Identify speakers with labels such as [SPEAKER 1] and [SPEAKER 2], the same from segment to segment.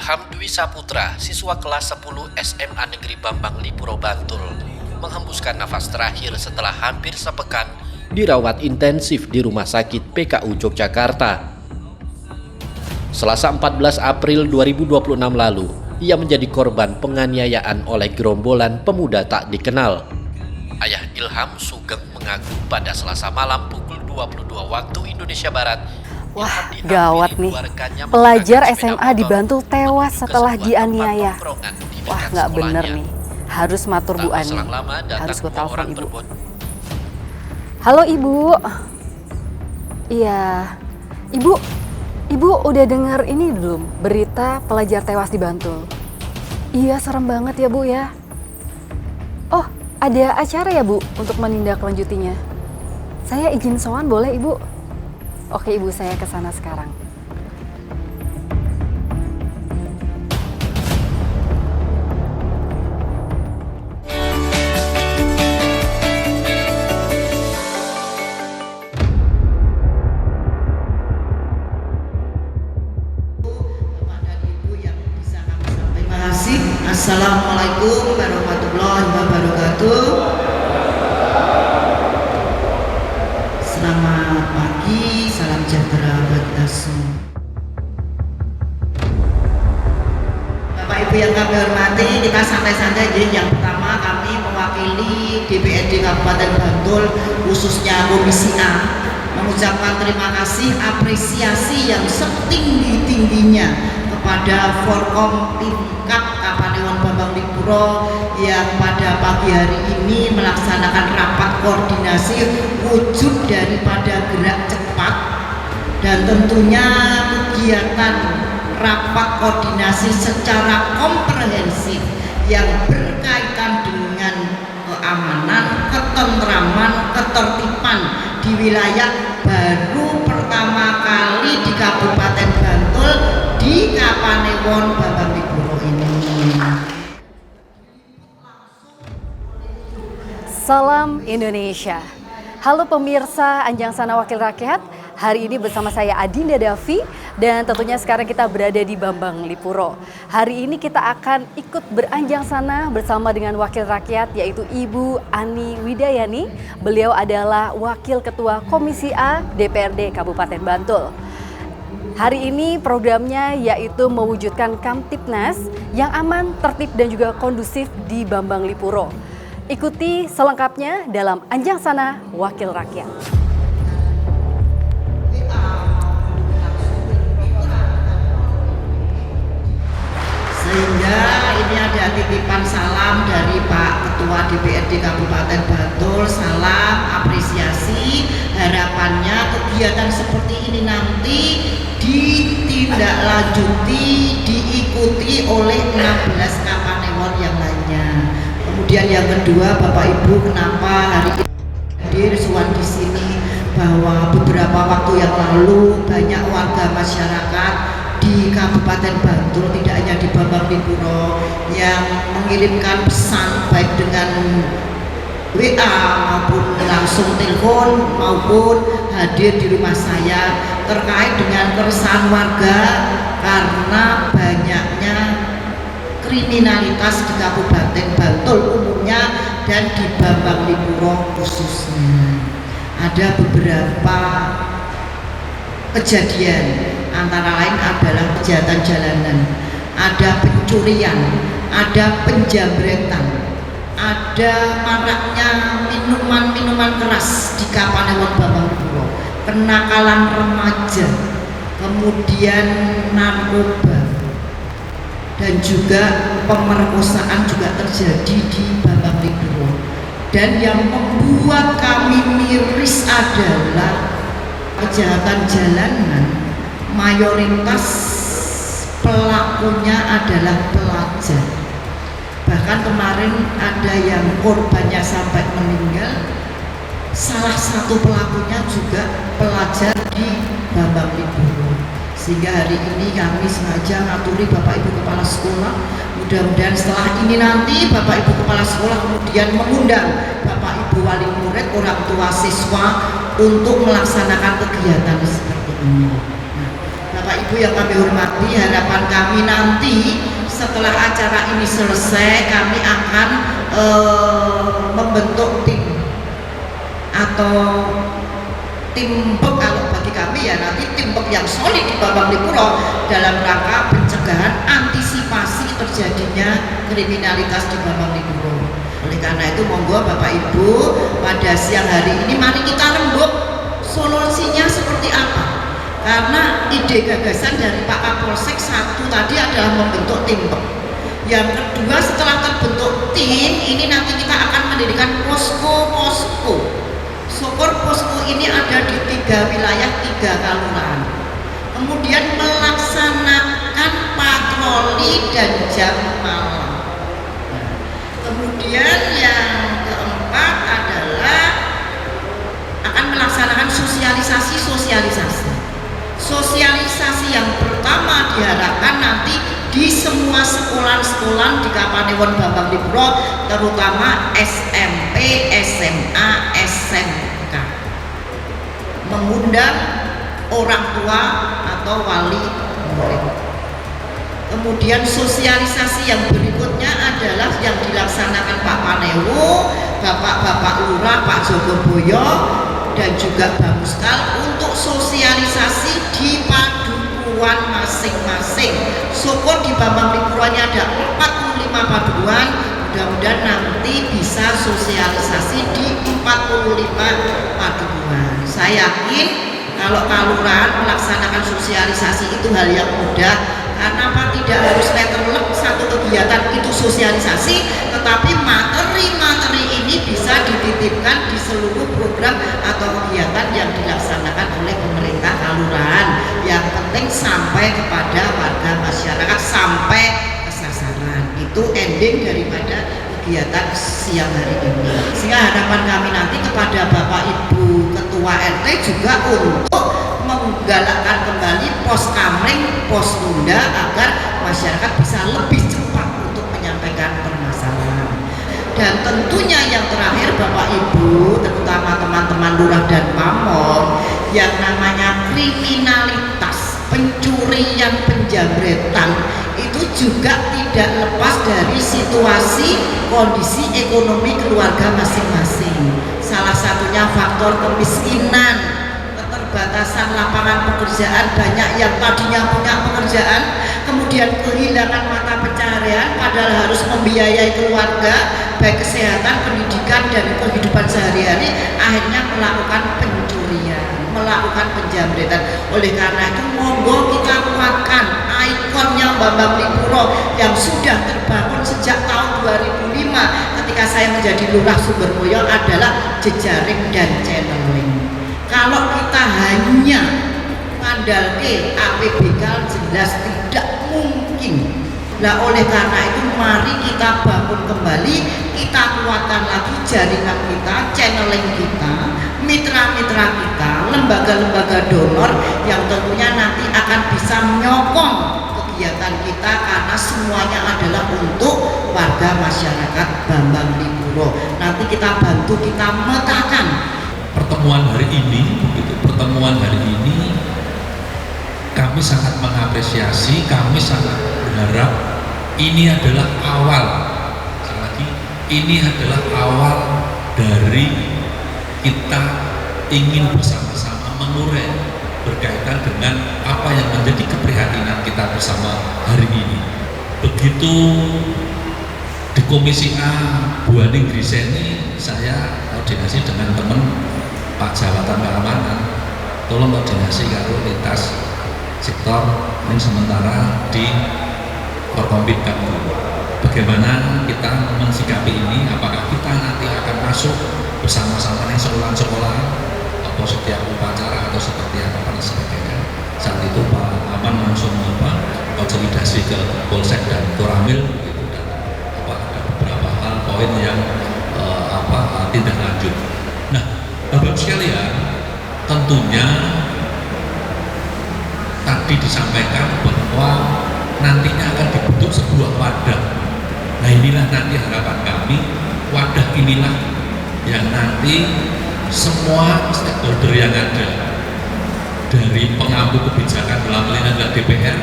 [SPEAKER 1] Ilham Dwi Saputra, siswa kelas 10 SMA Negeri Bambang Lipuro, Bantul, menghembuskan nafas terakhir setelah hampir sepekan dirawat intensif di Rumah Sakit PKU Yogyakarta. Selasa 14 April 2026 lalu, ia menjadi korban penganiayaan oleh gerombolan pemuda tak dikenal. Ayah Ilham Sugeng mengaku pada Selasa malam pukul 22 waktu Indonesia Barat,
[SPEAKER 2] wah, gawat nih. Pelajar SMA di Bantul tewas setelah dianiaya. Wah, nggak bener nih. Harus matur Bu Ani. Harus gue telepon Ibu. Halo Ibu. Iya. Ibu udah dengar ini belum? Berita pelajar tewas di Bantul. Iya, serem banget ya Bu ya. Oh, ada acara ya Bu untuk menindaklanjutinya. Saya izin sowan boleh Ibu? Oke Ibu, saya ke sana sekarang.
[SPEAKER 3] Assalamualaikum warahmatullahi wabarakatuh. Selamat pagi, salam sejahtera buat kita semua. Bapak Ibu yang kami hormati, kita santai-santai aja. Yang pertama, kami mewakili DPRD Kabupaten Bantul, khususnya Komisi A, mengucapkan terima kasih, apresiasi yang setinggi-tingginya kepada Forkom tingkat Kapanewon Bambang Lipuro yang pada pagi hari ini melaksanakan rapat koordinasi wujud daripada gerak cepat, dan tentunya kegiatan rapat koordinasi secara komprehensif yang berkaitan dengan keamanan, ketentraman, ketertiban di wilayah baru pertama kali di Kabupaten Bantul di Kapanewon Bambang Lipuro ini.
[SPEAKER 2] Salam Indonesia. Halo pemirsa Anjang Sana Wakil Rakyat. Hari ini bersama saya Adinda Davi dan tentunya sekarang kita berada di Bambang Lipuro. Hari ini kita akan ikut beranjang sana bersama dengan Wakil Rakyat yaitu Ibu Ani Widayani. Beliau adalah Wakil Ketua Komisi A DPRD Kabupaten Bantul. Hari ini programnya yaitu mewujudkan Kamtipnas yang aman, tertib dan juga kondusif di Bambang Lipuro. Ikuti selengkapnya dalam Anjang Sana Wakil Rakyat.
[SPEAKER 3] Sehingga ini ada titipan salam dari Pak Ketua DPRD Kabupaten Bantul, salam apresiasi, harapannya kegiatan seperti ini nanti ditindaklanjuti, diikuti oleh 16 Kapanewon yang lainnya. Kemudian yang kedua, Bapak Ibu, kenapa hari ini hadir suan di sini, bahwa beberapa waktu yang lalu banyak warga masyarakat di Kabupaten Bantul, tidak hanya di Bambang Lipuro, yang mengirimkan pesan baik dengan WA maupun langsung telepon maupun hadir di rumah saya terkait dengan keresahan warga karena banyaknya kriminalitas di Kabupaten Bantul umumnya dan di Bambang Lipuro khususnya. Ada beberapa kejadian, antara lain adalah kejahatan jalanan, ada pencurian, ada penjambretan, ada maraknya minuman-minuman keras di Kapanewon Bambang Lipuro, kenakalan remaja, kemudian narkoba, dan juga pemerkosaan juga terjadi di Bambang Lipuro. Dan yang membuat kami miris adalah kejahatan jalanan, mayoritas pelakunya adalah pelajar. Bahkan kemarin ada yang korbannya sampai meninggal, salah satu pelakunya juga pelajar di Bambang Lipuro. Sehingga hari ini kami sengaja ngaturi Bapak Ibu Kepala Sekolah, mudah-mudahan setelah ini nanti Bapak Ibu Kepala Sekolah kemudian mengundang Bapak Ibu Wali Murid, orang tua siswa untuk melaksanakan kegiatan seperti ini. Nah, Bapak Ibu yang kami hormati, harapan kami nanti setelah acara ini selesai kami akan membentuk tim atau timbek, kalau bagi kami ya nanti timbek yang solid di Bambang Lipuro dalam rangka pencegahan antisipasi terjadinya kriminalitas di Bambang Lipuro. Oleh karena itu monggo Bapak Ibu pada siang hari ini mari kita rembuk solusinya seperti apa, karena ide gagasan dari Pak Kapolsek satu tadi adalah membentuk timbek. Yang kedua, setelah terbentuk tim ini nanti kita akan mendirikan posko-posko. Syukur posko ini ada di 3 wilayah 3 kelurahan. Kemudian melaksanakan patroli dan jam malam. Kemudian yang keempat adalah akan melaksanakan sosialisasi. Sosialisasi yang pertama diharapkan nanti di semua sekolah-sekolah di Kapanewon Bambang Lipuro, terutama SMP, SMA, SMK, mengundang orang tua atau wali murid. Kemudian sosialisasi yang berikutnya adalah yang dilaksanakan Pak Panewo, Bapak-bapak Lurah, Pak Jogoboyo, dan juga Bamuskal untuk sosialisasi di padukuhan masing-masing. Syukur di Bambang Lipuronya ada 45 padukuhan, mudah-mudahan nanti bisa sosialisasi di 45 padukuhan. Saya yakin kalau kelurahan melaksanakan sosialisasi itu hal yang mudah, karena apa, tidak harus letterlek satu kegiatan itu sosialisasi, tetapi materi-materi ini bisa dititipkan di seluruh program atau kegiatan yang dilaksanakan oleh pemerintah kelurahan. Yang penting sampai kepada warga masyarakat, sampai ke sasaran. Itu ending daripada kegiatan siang hari ini. Sehingga harapan kami nanti kepada Bapak Ibu Ketua RT juga untuk menggalakkan kembali pos kamling, pos tunda, agar masyarakat bisa lebih cepat untuk menyampaikan permasalahan. Dan tentunya yang terakhir Bapak Ibu, terutama teman-teman lurah dan pamor, yang namanya kriminalitas, pencurian, penjamretan itu juga tidak lepas dari situasi kondisi ekonomi keluarga masing-masing. Salah satunya faktor kemiskinan, batasan lapangan pekerjaan, banyak yang tadinya punya pekerjaan kemudian kehilangan mata pencaharian padahal harus membiayai keluarga baik kesehatan, pendidikan, dan kehidupan sehari-hari, akhirnya melakukan pencurian, melakukan penjamretan. Oleh karena itu monggo kita kuatkan ikonnya Bambang Lipuro yang sudah terbangun sejak tahun 2005 ketika saya menjadi lurah Sumbermoyo adalah jejaring dan channeling. Kalau kita hanya mengandalkan APBK jelas tidak mungkin. Nah, oleh karena itu mari kita bangun kembali, kita kuatkan lagi jaringan kita, channeling kita, mitra-mitra kita, lembaga-lembaga donor yang tentunya nanti akan bisa menyokong kegiatan kita, karena semuanya adalah untuk warga masyarakat Bambang Lipuro. Nanti kita bantu, kita metakan
[SPEAKER 4] pertemuan hari ini. Pertemuan hari ini kami sangat mengapresiasi, kami sangat berharap ini adalah awal, sekali lagi ini adalah awal dari kita ingin bersama-sama mengurai berkaitan dengan apa yang menjadi keprihatinan kita bersama hari ini. Begitu di Komisi A Bu Aning Griseni, saya koordinasi dengan teman Pak Jawatan Keamanan, tolong koordinasi karo lintas sektor yang sementara di Forkompit kami. Bagaimana kita mensikapi ini? Apakah kita nanti akan masuk bersama-sama di sekolah-sekolah atau setiap upacara atau seperti apa dan sebagainya? Saat itu Pak Aman langsung konsolidasi ke Polsek dan Koramil, gitu, dan ada beberapa hal poin yang tindak lanjut. Nah, Bapak sekalian, tentunya tadi disampaikan bahwa nantinya akan dibentuk sebuah wadah. Nah, inilah nanti harapan kami, wadah inilah yang nanti semua stakeholder yang ada dari pengampu kebijakan dalam hal ini adalah DPR,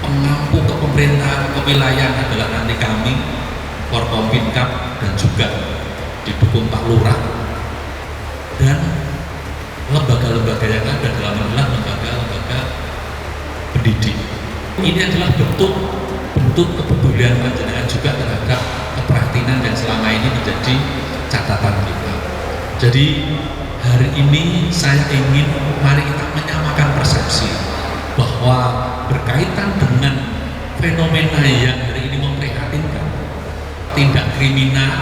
[SPEAKER 4] pengampu ke pemerintahan kewilayahan adalah nanti kami, Forkompinkat, dan juga didukung Pak Lurah, dan lembaga-lembaga yang ada dalam adalah lembaga-lembaga pendidik. Ini adalah bentuk kepedulian panjenengan juga terhadap keprihatinan yang selama ini menjadi catatan kita. Jadi hari ini saya ingin mari kita menyamakan persepsi bahwa berkaitan dengan fenomena yang hari ini memprihatinkan, tindak kriminal.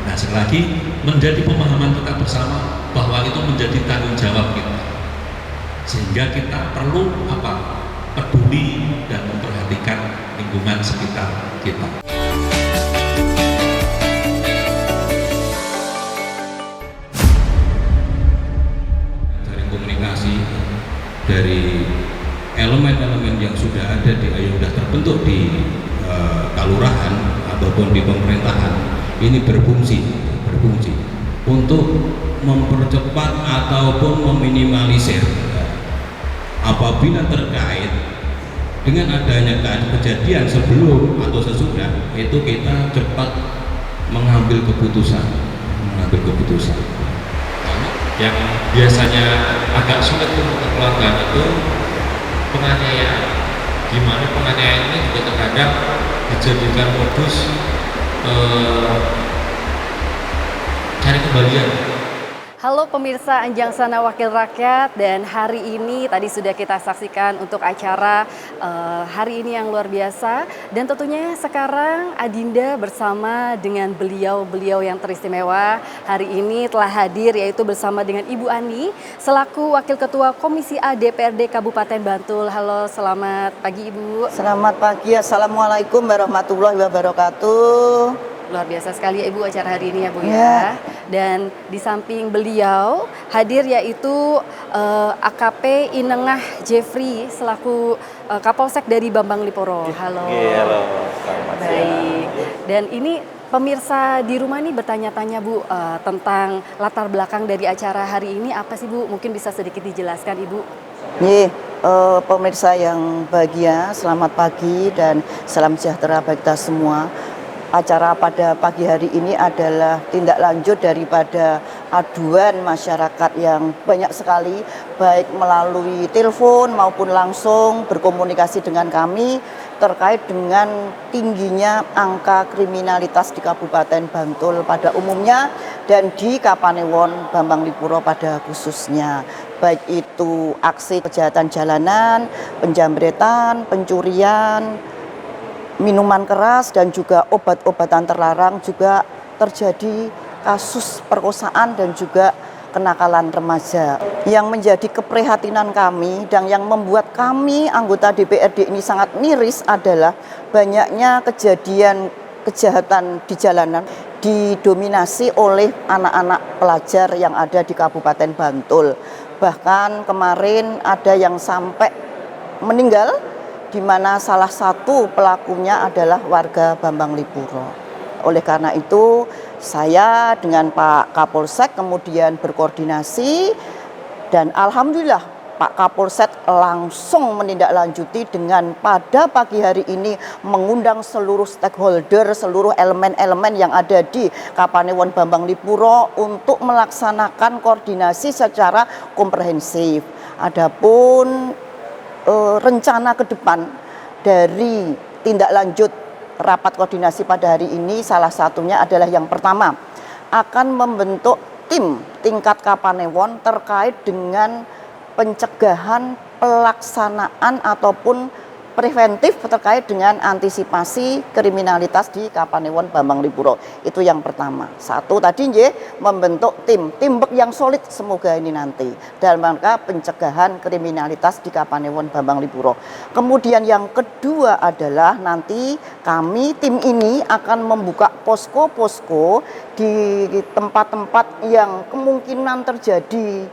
[SPEAKER 4] Nah, sekali lagi menjadi pemahaman kita bersama bahwa itu menjadi tanggung jawab kita, sehingga kita perlu peduli dan memperhatikan lingkungan sekitar kita.
[SPEAKER 5] Dari komunikasi dari elemen-elemen yang sudah ada sudah terbentuk di kelurahan ataupun di pemerintahan ini berfungsi untuk mempercepat ataupun meminimalisir apabila terkait dengan adanya kejadian sebelum atau sesudah itu kita cepat mengambil keputusan.
[SPEAKER 6] Yang biasanya agak sulit untuk keluarga itu penganiayaan, di mana penganiayaan ini juga terkadang dijadikan modus cari kembalian.
[SPEAKER 2] Halo pemirsa Anjang Sana Wakil Rakyat, dan hari ini tadi sudah kita saksikan untuk acara hari ini yang luar biasa, dan tentunya sekarang Adinda bersama dengan beliau yang teristimewa hari ini telah hadir, yaitu bersama dengan Ibu Ani selaku Wakil Ketua Komisi A DPRD Kabupaten Bantul. Halo, selamat pagi Ibu.
[SPEAKER 7] Selamat pagi, Assalamualaikum warahmatullahi wabarakatuh.
[SPEAKER 2] Luar biasa sekali ya Ibu acara hari ini ya Bu ya. Dan di samping beliau hadir yaitu AKP Inengah Jeffrey selaku Kapolsek dari Bambang Lipuro. Halo.
[SPEAKER 8] Halo, selamat siang.
[SPEAKER 2] Baik. Dan ini pemirsa di rumah nih bertanya-tanya Bu tentang latar belakang dari acara hari ini apa sih Bu? Mungkin bisa sedikit dijelaskan Ibu.
[SPEAKER 7] Pemirsa yang bahagia, selamat pagi dan salam sejahtera bagi kita semua. Acara pada pagi hari ini adalah tindak lanjut daripada aduan masyarakat yang banyak sekali, baik melalui telepon maupun langsung berkomunikasi dengan kami terkait dengan tingginya angka kriminalitas di Kabupaten Bantul pada umumnya dan di Kapanewon Bambang Lipuro pada khususnya. Baik itu aksi kejahatan jalanan, penjamretan, pencurian, minuman keras dan juga obat-obatan terlarang, juga terjadi kasus perkosaan dan juga kenakalan remaja. Yang menjadi keprihatinan kami dan yang membuat kami anggota DPRD ini sangat miris adalah banyaknya kejadian kejahatan di jalanan didominasi oleh anak-anak pelajar yang ada di Kabupaten Bantul. Bahkan kemarin ada yang sampai meninggal, di mana salah satu pelakunya adalah warga Bambang Lipuro. Oleh karena itu, saya dengan Pak Kapolsek kemudian berkoordinasi dan alhamdulillah Pak Kapolsek langsung menindaklanjuti dengan pada pagi hari ini mengundang seluruh stakeholder, seluruh elemen-elemen yang ada di Kapanewon Bambang Lipuro untuk melaksanakan koordinasi secara komprehensif. Adapun rencana ke depan dari tindak lanjut rapat koordinasi pada hari ini salah satunya adalah yang pertama akan membentuk tim tingkat Kapanewon terkait dengan pencegahan, pelaksanaan ataupun preventif terkait dengan antisipasi kriminalitas di Kapanewon Bambang Lipuro. Itu yang pertama. Satu tadi membentuk timbek yang solid semoga ini nanti dalam rangka pencegahan kriminalitas di Kapanewon Bambang Lipuro. Kemudian yang kedua adalah nanti kami tim ini akan membuka posko-posko di tempat-tempat yang kemungkinan terjadi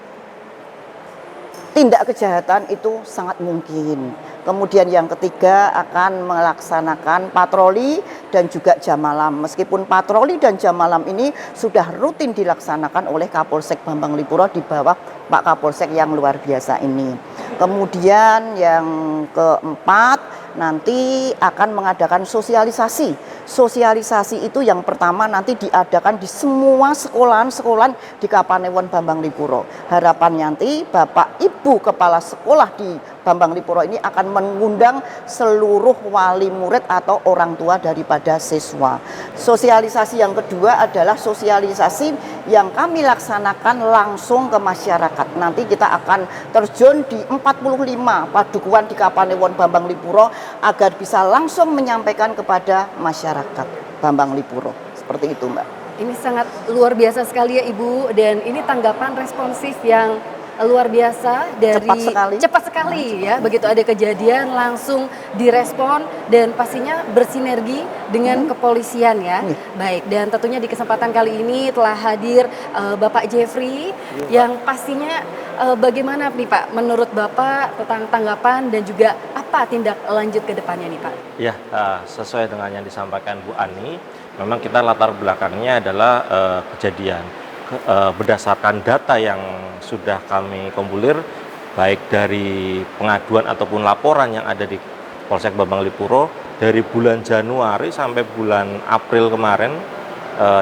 [SPEAKER 7] tindak kejahatan itu sangat mungkin. Kemudian yang ketiga akan melaksanakan patroli dan juga jam malam. Meskipun patroli dan jam malam ini sudah rutin dilaksanakan oleh Kapolsek Bambang Lipuro di bawah Pak Kapolsek yang luar biasa ini. Kemudian yang keempat, nanti akan mengadakan sosialisasi. Sosialisasi itu yang pertama nanti diadakan di semua sekolahan-sekolahan di Kapanewon Bambang Lipuro. Harapannya nanti Bapak Ibu Kepala Sekolah di Bambang Lipuro ini akan mengundang seluruh wali murid atau orang tua daripada siswa. Sosialisasi yang kedua adalah sosialisasi yang kami laksanakan langsung ke masyarakat. Nanti kita akan terjun di 45 padukuhan di Kapanewon Bambang Lipuro agar bisa langsung menyampaikan kepada masyarakat Bambang Lipuro. Seperti itu, Mbak.
[SPEAKER 2] Ini sangat luar biasa sekali ya Ibu, dan ini tanggapan responsif yang luar biasa dari cepat sekali ya, begitu ada kejadian langsung direspon dan pastinya bersinergi dengan kepolisian ya. Baik, dan tentunya di kesempatan kali ini telah hadir Bapak Jeffrey yang pastinya bagaimana nih Pak menurut Bapak tentang tanggapan dan juga apa tindak lanjut ke depannya nih Pak?
[SPEAKER 9] Ya, sesuai dengan yang disampaikan Bu Ani, memang kita latar belakangnya adalah kejadian. Berdasarkan data yang sudah kami kumpulir, baik dari pengaduan ataupun laporan yang ada di Polsek Bambang Lipuro, dari bulan Januari sampai bulan April kemarin,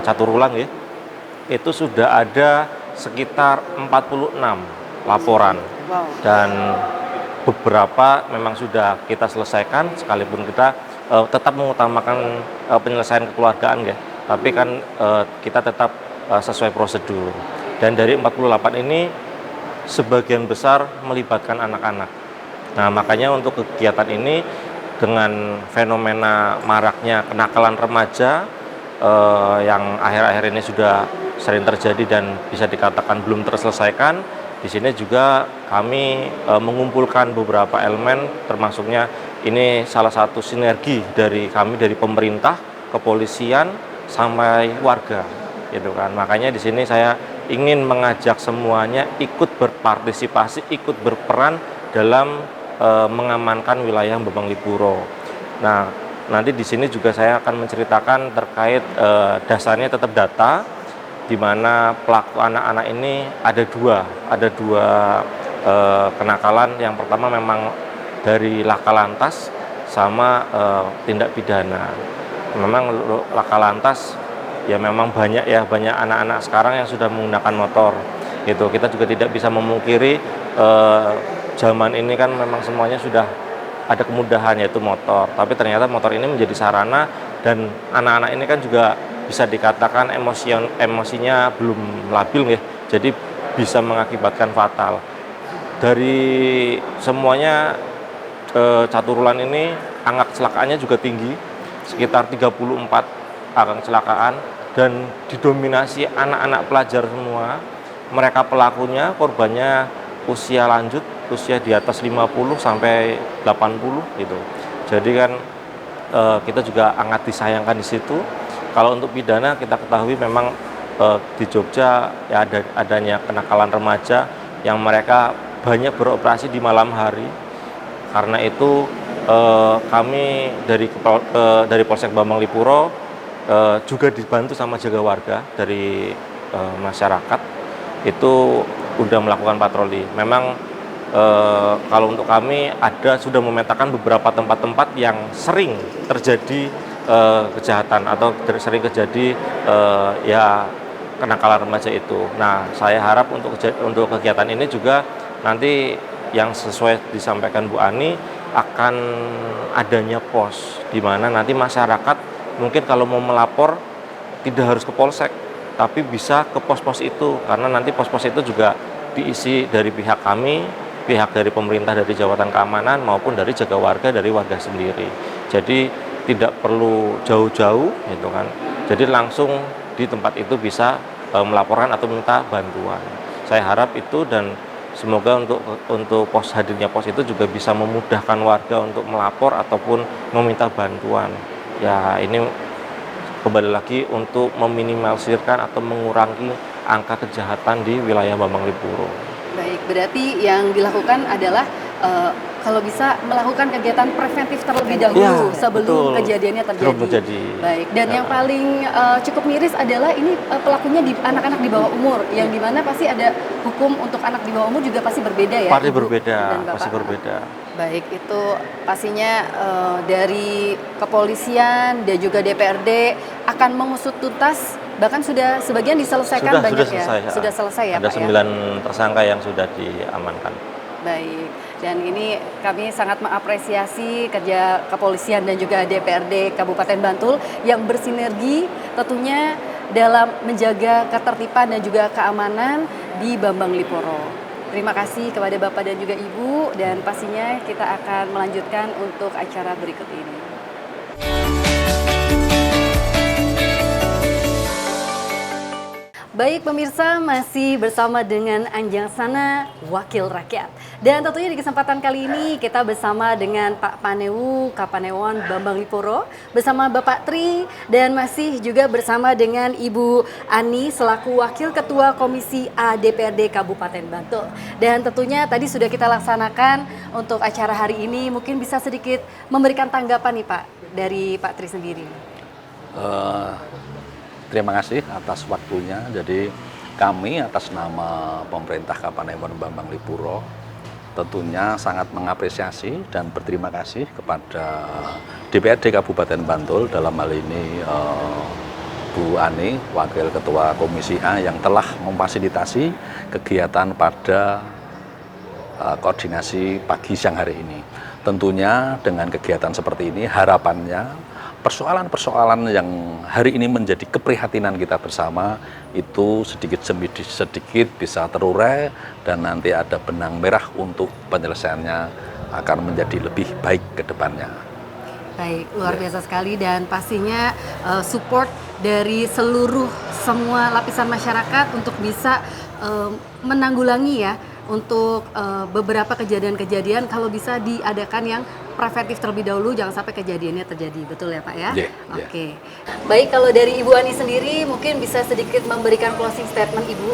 [SPEAKER 9] caturulang ya, itu sudah ada sekitar 46 laporan. Dan beberapa memang sudah kita selesaikan, sekalipun kita tetap mengutamakan penyelesaian kekeluargaan ya, tapi kan kita tetap sesuai prosedur. Dan dari 48 ini sebagian besar melibatkan anak-anak. Nah, makanya untuk kegiatan ini dengan fenomena maraknya kenakalan remaja yang akhir-akhir ini sudah sering terjadi dan bisa dikatakan belum terselesaikan, di sini juga kami mengumpulkan beberapa elemen, termasuknya ini salah satu sinergi dari kami, dari pemerintah, kepolisian, sampai warga. Gitu kan. Makanya di sini saya ingin mengajak semuanya ikut berpartisipasi, ikut berperan dalam mengamankan wilayah Bambang Lipuro. Nah, nanti di sini juga saya akan menceritakan terkait dasarnya tetap data, di mana pelaku anak-anak ini ada dua kenakalan. Yang pertama memang dari laka lantas sama tindak pidana. Memang laka lantas ya memang banyak anak-anak sekarang yang sudah menggunakan motor gitu. Kita juga tidak bisa memungkiri zaman ini kan memang semuanya sudah ada kemudahan yaitu motor, tapi ternyata motor ini menjadi sarana, dan anak-anak ini kan juga bisa dikatakan emosinya belum labil ya, jadi bisa mengakibatkan fatal. Dari semuanya caturulan ini angka kecelakaannya juga tinggi, sekitar 34 angka kecelakaan, dan didominasi anak-anak pelajar semua. Mereka pelakunya, korbannya usia lanjut, usia di atas 50 sampai 80 gitu. Jadi kan kita juga sangat disayangkan di situ. Kalau untuk pidana kita ketahui memang di Jogja ya adanya kenakalan remaja yang mereka banyak beroperasi di malam hari. Karena itu kami dari Polsek Bambang Lipuro juga dibantu sama jaga warga dari masyarakat, itu udah melakukan patroli. Memang kalau untuk kami sudah memetakan beberapa tempat-tempat yang sering terjadi kejahatan atau sering terjadi ya kenakalan remaja itu. Nah, saya harap untuk kegiatan ini juga nanti yang sesuai disampaikan Bu Ani, akan adanya pos di mana nanti masyarakat mungkin kalau mau melapor tidak harus ke polsek, tapi bisa ke pos-pos itu, karena nanti pos-pos itu juga diisi dari pihak kami, pihak dari pemerintah, dari Jabatan Keamanan maupun dari jaga warga, dari warga sendiri. Jadi tidak perlu jauh-jauh gitu kan. Jadi langsung di tempat itu bisa melaporkan atau minta bantuan. Saya harap itu, dan semoga untuk hadirnya pos itu juga bisa memudahkan warga untuk melapor ataupun meminta bantuan. Ya, ini kembali lagi untuk meminimalisirkan atau mengurangi angka kejahatan di wilayah Bambang Lipuro.
[SPEAKER 2] Baik, berarti yang dilakukan adalah kalau bisa melakukan kegiatan preventif terlebih dahulu
[SPEAKER 9] Ya,
[SPEAKER 2] sebelum
[SPEAKER 9] betul.
[SPEAKER 2] kejadiannya terjadi.
[SPEAKER 9] Sebelum terjadi.
[SPEAKER 2] Baik. Dan
[SPEAKER 9] Ya.
[SPEAKER 2] yang paling cukup miris adalah ini pelakunya di anak-anak di bawah umur, yang dimana pasti ada hukum untuk anak di bawah umur juga pasti berbeda ya.
[SPEAKER 9] Pasti
[SPEAKER 2] Ibu
[SPEAKER 9] berbeda,
[SPEAKER 2] dan Bapak.
[SPEAKER 9] pasti berbeda.
[SPEAKER 2] Baik, itu pastinya dari kepolisian dan juga DPRD akan mengusut tuntas, bahkan sudah sebagian diselesaikan banyak
[SPEAKER 9] Sudah selesai.
[SPEAKER 2] ya. Sudah selesai ya,
[SPEAKER 9] Ada
[SPEAKER 2] Pak
[SPEAKER 9] 9
[SPEAKER 2] ya.
[SPEAKER 9] tersangka yang sudah diamankan.
[SPEAKER 2] Baik, dan ini kami sangat mengapresiasi kerja kepolisian dan juga DPRD Kabupaten Bantul yang bersinergi tentunya dalam menjaga ketertiban dan juga keamanan di Bambang Lipuro. Terima kasih kepada Bapak dan juga Ibu, dan pastinya kita akan melanjutkan untuk acara berikut ini. Baik pemirsa, masih bersama dengan Anjangsana Wakil Rakyat. Dan tentunya di kesempatan kali ini kita bersama dengan Pak Panewu Kapanewon Bambang Lipuro, bersama Bapak Tri, dan masih juga bersama dengan Ibu Ani selaku Wakil Ketua Komisi A DPRD Kabupaten Bantul. Dan tentunya tadi sudah kita laksanakan untuk acara hari ini, mungkin bisa sedikit memberikan tanggapan nih Pak, dari Pak Tri sendiri.
[SPEAKER 10] Terima kasih atas waktunya. Jadi kami atas nama pemerintah Kapanewon Bambang Lipuro tentunya sangat mengapresiasi dan berterima kasih kepada DPRD Kabupaten Bantul, dalam hal ini Bu Ani, Wakil Ketua Komisi A, yang telah memfasilitasi kegiatan pada koordinasi pagi siang hari ini. Tentunya dengan kegiatan seperti ini harapannya persoalan-persoalan yang hari ini menjadi keprihatinan kita bersama itu sedikit demi sedikit bisa terurai, dan nanti ada benang merah untuk penyelesaiannya akan menjadi lebih baik ke depannya.
[SPEAKER 2] Baik, luar biasa sekali, dan pastinya support dari seluruh semua lapisan masyarakat untuk bisa menanggulangi ya untuk beberapa kejadian-kejadian, kalau bisa diadakan yang preventif terlebih dahulu, jangan sampai kejadiannya terjadi, betul ya Pak ya?
[SPEAKER 10] Yeah.
[SPEAKER 2] Oke. Baik, kalau dari Ibu Ani sendiri mungkin bisa sedikit memberikan closing statement Ibu.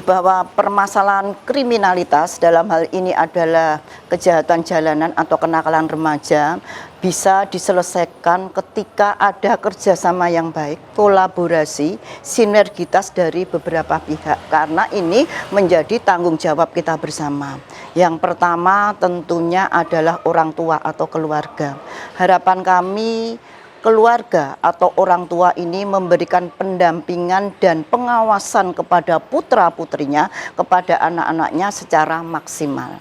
[SPEAKER 7] Bahwa permasalahan kriminalitas dalam hal ini adalah kejahatan jalanan atau kenakalan remaja bisa diselesaikan ketika ada kerjasama yang baik, kolaborasi, sinergitas dari beberapa pihak, karena ini menjadi tanggung jawab kita bersama. Yang pertama tentunya adalah orang tua atau keluarga. Harapan kami keluarga atau orang tua ini memberikan pendampingan dan pengawasan kepada putra-putrinya, kepada anak-anaknya secara maksimal.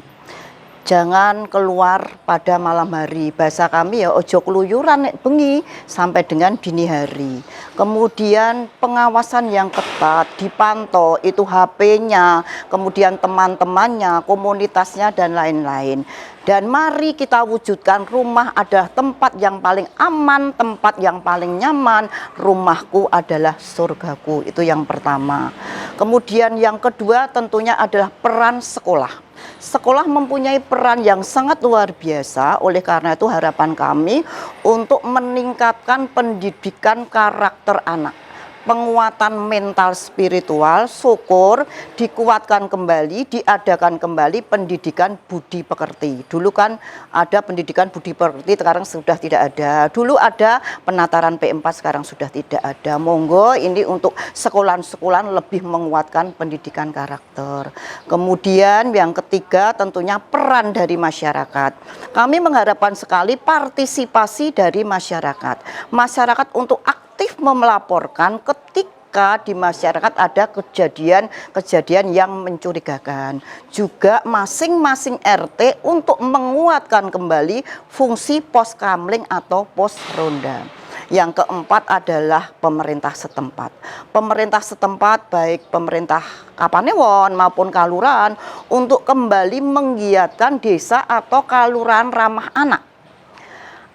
[SPEAKER 7] Jangan keluar pada malam hari, bahasa kami ya ojo keluyuran nek bengi sampai dengan dini hari. Kemudian pengawasan yang ketat, dipantau itu HP-nya, kemudian teman-temannya, komunitasnya dan lain-lain. Dan mari kita wujudkan rumah adalah tempat yang paling aman, tempat yang paling nyaman. Rumahku adalah surgaku, itu yang pertama. Kemudian yang kedua tentunya adalah peran sekolah. Sekolah mempunyai peran yang sangat luar biasa, oleh karena itu harapan kami untuk meningkatkan pendidikan karakter anak. Penguatan mental spiritual, syukur, dikuatkan kembali, diadakan kembali pendidikan budi pekerti. Dulu kan ada pendidikan budi pekerti, sekarang sudah tidak ada. Dulu ada penataran P4, sekarang sudah tidak ada. Monggo ini untuk sekolah-sekolah lebih menguatkan pendidikan karakter. Kemudian yang ketiga tentunya peran dari masyarakat. Kami mengharapkan sekali partisipasi dari masyarakat. Masyarakat untuk aktif melaporkan ketika di masyarakat ada kejadian-kejadian yang mencurigakan. Juga masing-masing RT untuk menguatkan kembali fungsi pos kamling atau pos ronda. Yang keempat adalah pemerintah setempat. Pemerintah setempat baik pemerintah Kapanewon maupun kalurahan untuk kembali menggiatkan desa atau kalurahan ramah anak.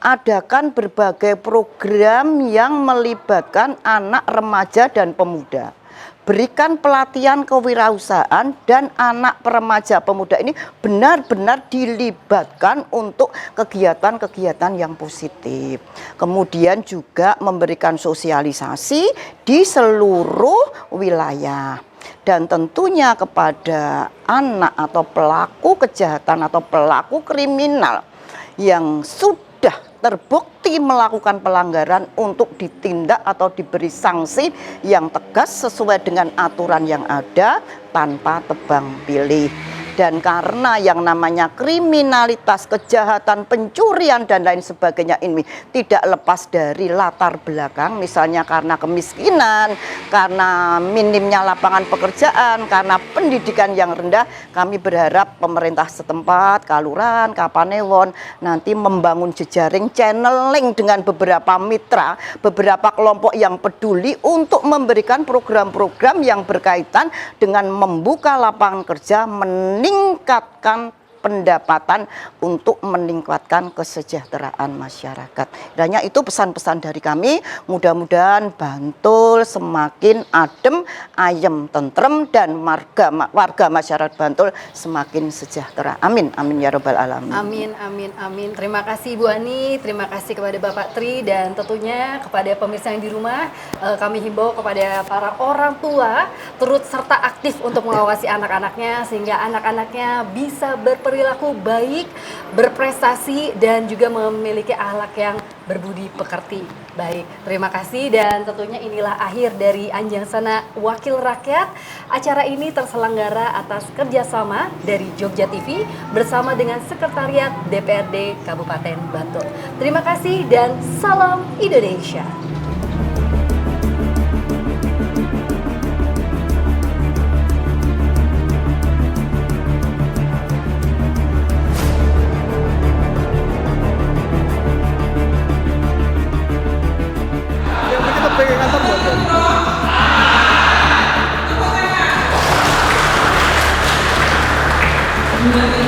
[SPEAKER 7] Adakan berbagai program yang melibatkan anak, remaja, dan pemuda. Berikan pelatihan kewirausahaan dan anak remaja pemuda ini benar-benar dilibatkan untuk kegiatan-kegiatan yang positif. Kemudian juga memberikan sosialisasi di seluruh wilayah. dan tentunya kepada anak atau pelaku kejahatan atau pelaku kriminal yang sudah terbukti melakukan pelanggaran untuk ditindak atau diberi sanksi yang tegas sesuai dengan aturan yang ada tanpa tebang pilih. Dan karena yang namanya kriminalitas, kejahatan, pencurian dan lain sebagainya ini tidak lepas dari latar belakang, misalnya karena kemiskinan, karena minimnya lapangan pekerjaan, karena pendidikan yang rendah, kami berharap pemerintah setempat, Kalurahan, Kapanewon nanti membangun jejaring channeling dengan beberapa mitra, beberapa kelompok yang peduli untuk memberikan program-program yang berkaitan dengan membuka lapangan kerja, meningkatkan pendapatan untuk meningkatkan kesejahteraan masyarakat. Hanya itu pesan-pesan dari kami. Mudah-mudahan Bantul semakin adem, ayem, tentrem, dan warga masyarakat Bantul semakin sejahtera. Amin, amin ya robbal alamin.
[SPEAKER 2] Amin, amin, amin. Terima kasih Bu Ani, terima kasih kepada Bapak Tri, dan tentunya kepada pemirsa yang di rumah. Kami himbau kepada para orang tua turut serta aktif untuk mengawasi anak-anaknya sehingga anak-anaknya bisa berperilaku baik, berprestasi, dan juga memiliki akhlak yang berbudi pekerti. Baik, terima kasih, dan tentunya inilah akhir dari Anjangsana Wakil Rakyat. Acara ini terselenggara atas kerjasama dari Jogja TV bersama dengan Sekretariat DPRD Kabupaten Bantul. Terima kasih dan salam Indonesia.
[SPEAKER 11] Terima kasih.